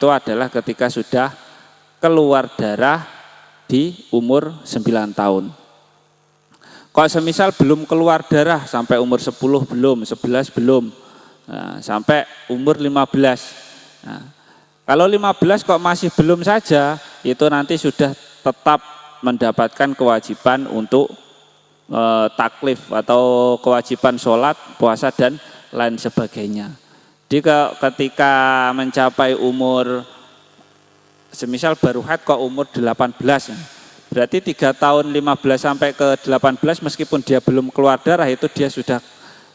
itu adalah ketika sudah keluar darah di umur 9 tahun. Kalau semisal belum keluar darah sampai umur 10 belum, 11 belum, nah, sampai umur 15. Nah, kalau 15 kok masih belum saja, itu nanti sudah tetap mendapatkan kewajiban untuk taklif atau kewajiban sholat, puasa dan lain sebagainya. Jadi ketika mencapai umur, semisal baru haid kok umur 18, berarti 3 tahun 15 sampai ke 18 meskipun dia belum keluar darah itu dia sudah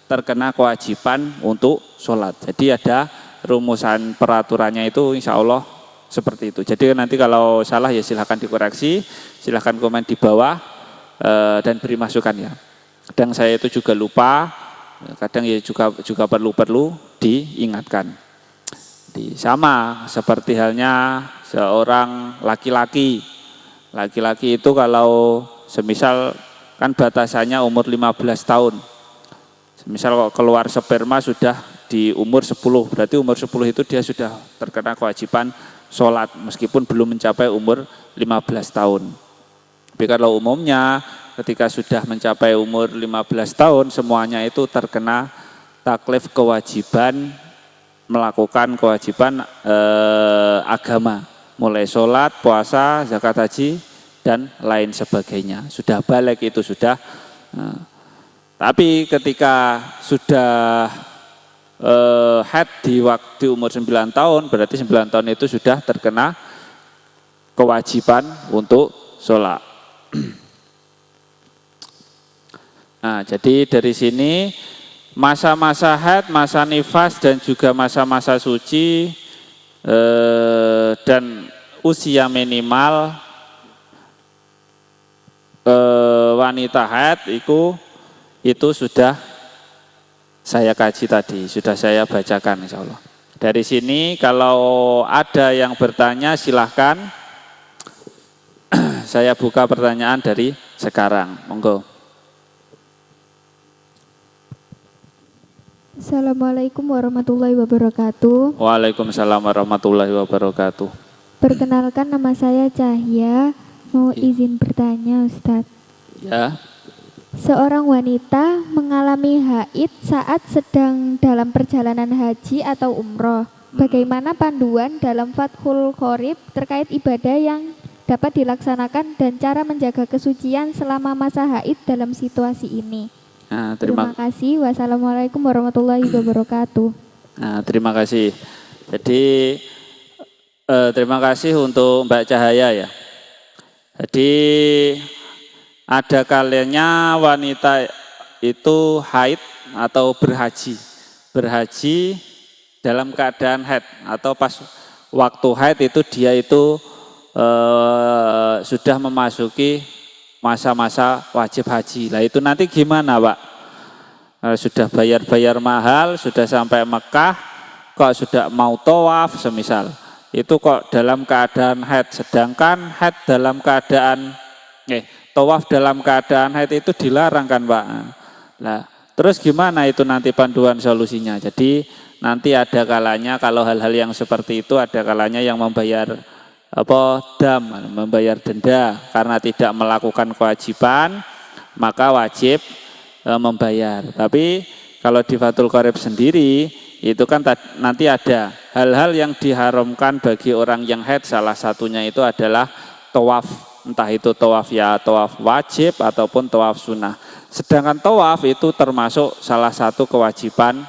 terkena kewajiban untuk sholat. Jadi ada rumusan peraturannya itu insya Allah seperti itu. Jadi nanti kalau salah ya silahkan dikoreksi, silahkan komen di bawah dan beri masukan ya. Kadang saya itu juga lupa, kadang ya juga perlu diingatkan. Sama seperti halnya seorang laki-laki itu kalau semisal kan batasannya umur 15 tahun. Semisal keluar sperma sudah di umur 10, berarti umur 10 itu dia sudah terkena kewajiban sholat meskipun belum mencapai umur 15 tahun. Tapi kalau umumnya ketika sudah mencapai umur 15 tahun semuanya itu terkena taklif kewajiban melakukan kewajiban agama, mulai sholat, puasa, zakat haji dan lain sebagainya. Sudah balik itu sudah. Tapi ketika sudah haid di waktu umur 9 tahun, berarti 9 tahun itu sudah terkena kewajiban untuk sholat. Nah, jadi dari sini masa-masa haid, masa nifas dan juga masa-masa suci dan usia minimal wanita haid itu sudah saya kaji tadi, sudah saya bacakan insya Allah. Dari sini kalau ada yang bertanya silahkan, saya buka pertanyaan dari sekarang, monggo. Assalamualaikum warahmatullahi wabarakatuh. Waalaikumsalam warahmatullahi wabarakatuh. Perkenalkan nama saya Cahya, mau izin bertanya Ustadz. Ya. Seorang wanita mengalami haid saat sedang dalam perjalanan haji atau umroh. Bagaimana panduan dalam Fathul Qorib terkait ibadah yang dapat dilaksanakan dan cara menjaga kesucian selama masa haid dalam situasi ini? Nah, terima kasih. Wassalamualaikum warahmatullahi wabarakatuh. Nah, terima kasih. Jadi terima kasih untuk Mbak Cahaya ya. Jadi ada kalanya wanita itu haid atau berhaji dalam keadaan haid atau pas waktu haid itu dia itu sudah memasuki masa-masa wajib haji. Lah itu nanti gimana Pak? Sudah bayar mahal, sudah sampai Mekah, kok sudah mau tawaf semisal. Itu kok dalam keadaan haid, sedangkan haid dalam keadaan tawaf dalam keadaan haid itu dilarang kan Pak. Nah, terus gimana itu nanti panduan solusinya? Jadi nanti ada kalanya kalau hal-hal yang seperti itu ada kalanya yang membayar membayar denda karena tidak melakukan kewajiban, maka wajib membayar. Tapi kalau di Fathul Qorib sendiri itu kan nanti ada hal-hal yang diharamkan bagi orang yang haid, salah satunya itu adalah tawaf, entah itu tawaf ya tawaf wajib ataupun tawaf sunnah. Sedangkan tawaf itu termasuk salah satu kewajiban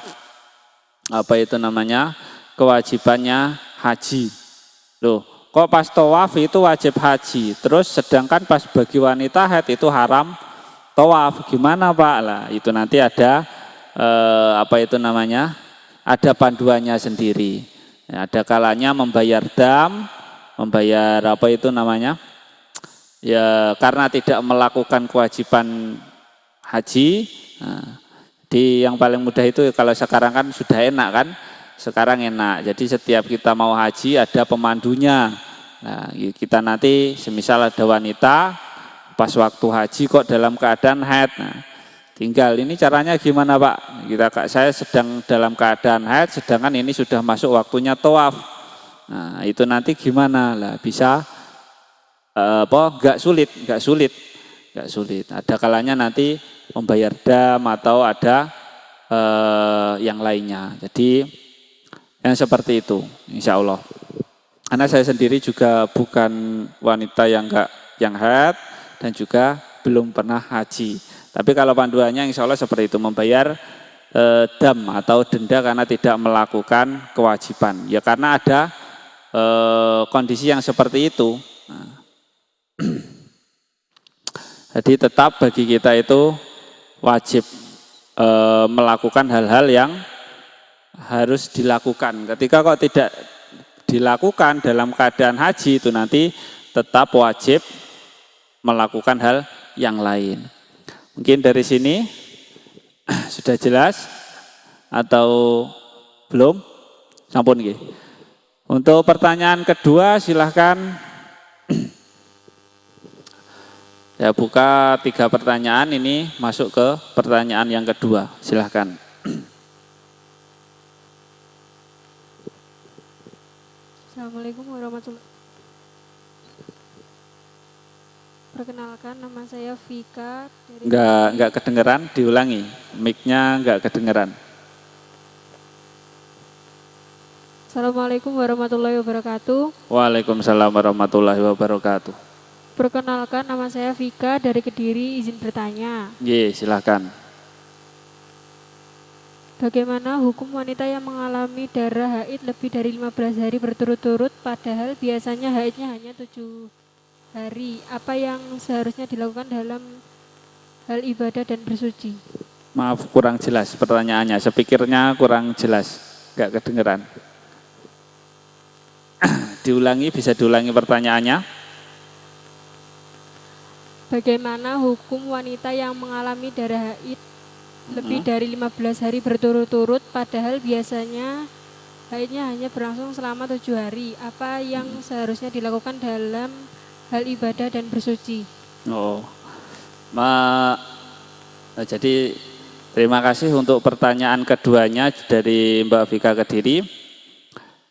kewajibannya haji. Loh, kok pas tawaf itu wajib haji, terus sedangkan pas bagi wanita haid itu haram tawaf, gimana Pak? Lah itu nanti ada ada panduannya sendiri. Ada kalanya membayar membayar ya karena tidak melakukan kewajiban haji. Nah, yang paling mudah itu kalau sekarang kan sudah enak kan, sekarang enak. Jadi setiap kita mau haji ada pemandunya. Nah, kita nanti semisal ada wanita pas waktu haji kok dalam keadaan haid. Nah, tinggal ini caranya gimana Pak? Saya sedang dalam keadaan haid, sedangkan ini sudah masuk waktunya tawaf. Nah, itu nanti gimana lah, bisa nggak sulit. Ada kalanya nanti membayar dam atau ada yang lainnya. Jadi yang seperti itu, insya Allah. Karena saya sendiri juga bukan wanita yang haid dan juga belum pernah haji. Tapi kalau panduannya insya Allah seperti itu, membayar dam atau denda karena tidak melakukan kewajiban. Ya karena ada kondisi yang seperti itu. Nah, jadi tetap bagi kita itu wajib melakukan hal-hal yang harus dilakukan. Ketika kok tidak dilakukan dalam keadaan haji, itu nanti tetap wajib melakukan hal yang lain. Mungkin dari sini sudah jelas atau belum? Sampun nggih. Untuk pertanyaan kedua silahkan. Saya buka 3 pertanyaan, ini masuk ke pertanyaan yang kedua. Silahkan. Assalamualaikum warahmatullahi wabarakatuh. Perkenalkan, nama saya Vika. Enggak kedengeran, diulangi. Mic-nya enggak kedengeran. Assalamualaikum warahmatullahi wabarakatuh. Waalaikumsalam warahmatullahi wabarakatuh. Perkenalkan, nama saya Vika dari Kediri, izin bertanya. Ye, silahkan. Bagaimana hukum wanita yang mengalami darah haid lebih dari 15 hari berturut-turut, padahal biasanya haidnya hanya 7 hari? Apa yang seharusnya dilakukan dalam hal ibadah dan bersuci? Maaf, kurang jelas pertanyaannya. Sepikirnya kurang jelas, enggak kedengeran. Bisa diulangi pertanyaannya. Bagaimana hukum wanita yang mengalami darah haid lebih dari 15 hari berturut-turut, padahal biasanya haidnya hanya berlangsung selama 7 hari? Apa yang seharusnya dilakukan dalam hal ibadah dan bersuci? Jadi terima kasih untuk pertanyaan keduanya dari Mbak Vika Kediri.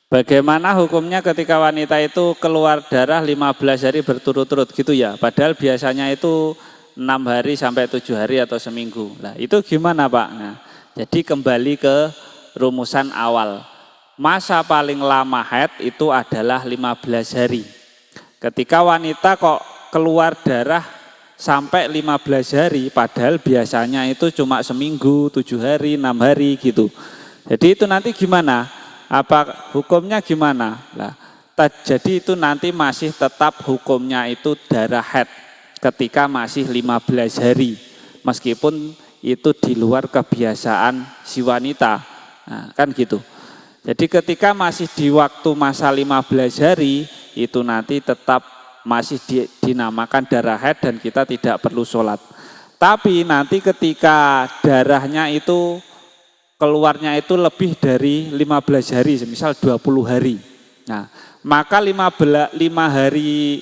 Bagaimana hukumnya ketika wanita itu keluar darah 15 hari berturut-turut gitu ya? Padahal biasanya itu 6 hari sampai 7 hari atau seminggu. Nah, itu gimana Pak? Nah, jadi kembali ke rumusan awal. Masa paling lama haid itu adalah 15 hari. Ketika wanita kok keluar darah sampai 15 hari, padahal biasanya itu cuma seminggu, 7 hari, 6 hari gitu. Jadi itu nanti gimana? Apa hukumnya gimana? Nah, jadi itu nanti masih tetap hukumnya itu darah haid ketika masih 15 hari. Meskipun itu di luar kebiasaan si wanita. Nah, kan gitu. Jadi ketika masih di waktu masa 15 hari, itu nanti tetap masih dinamakan darah haid dan kita tidak perlu sholat. Tapi nanti ketika darahnya itu keluarnya itu lebih dari 15 hari, misal 20 hari. Nah, maka 5 hari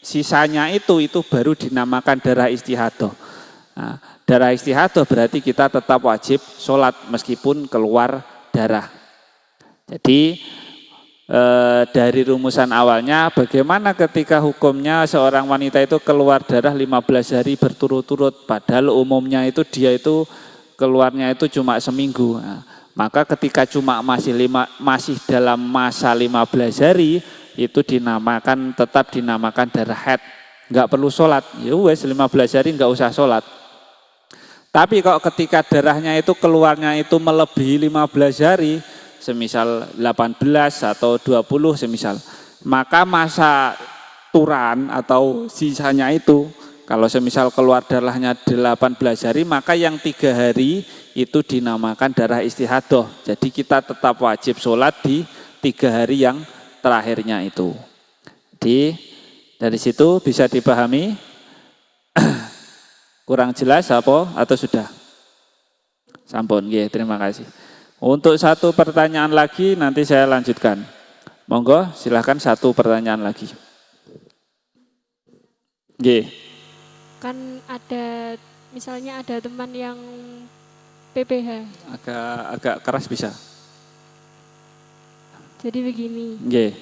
sisanya itu baru dinamakan darah istihadah. Nah, darah istihadah berarti kita tetap wajib sholat meskipun keluar darah. Jadi dari rumusan awalnya, bagaimana ketika hukumnya seorang wanita itu keluar darah 15 hari berturut-turut, padahal umumnya itu dia itu keluarnya itu cuma seminggu. Nah, maka ketika cuma masih dalam masa 15 hari itu tetap dinamakan darah haid. Enggak perlu sholat. Ya wes 15 hari enggak usah sholat. Tapi kok ketika darahnya itu keluarnya itu melebihi 15 hari, semisal 18 atau 20 semisal, maka masa turan atau sisanya itu, kalau semisal keluar darahnya 18 hari, maka yang 3 hari itu dinamakan darah istihadah. Jadi kita tetap wajib sholat di 3 hari yang terakhirnya itu. Jadi dari situ bisa dipahami. Kurang jelas apa atau sudah? Sampun, nggih, terima kasih. Untuk satu pertanyaan lagi nanti saya lanjutkan. Monggo, silahkan satu pertanyaan lagi. Nggih. Kan ada, misalnya ada teman yang PPH. Agak keras bisa. Jadi begini. Nggih.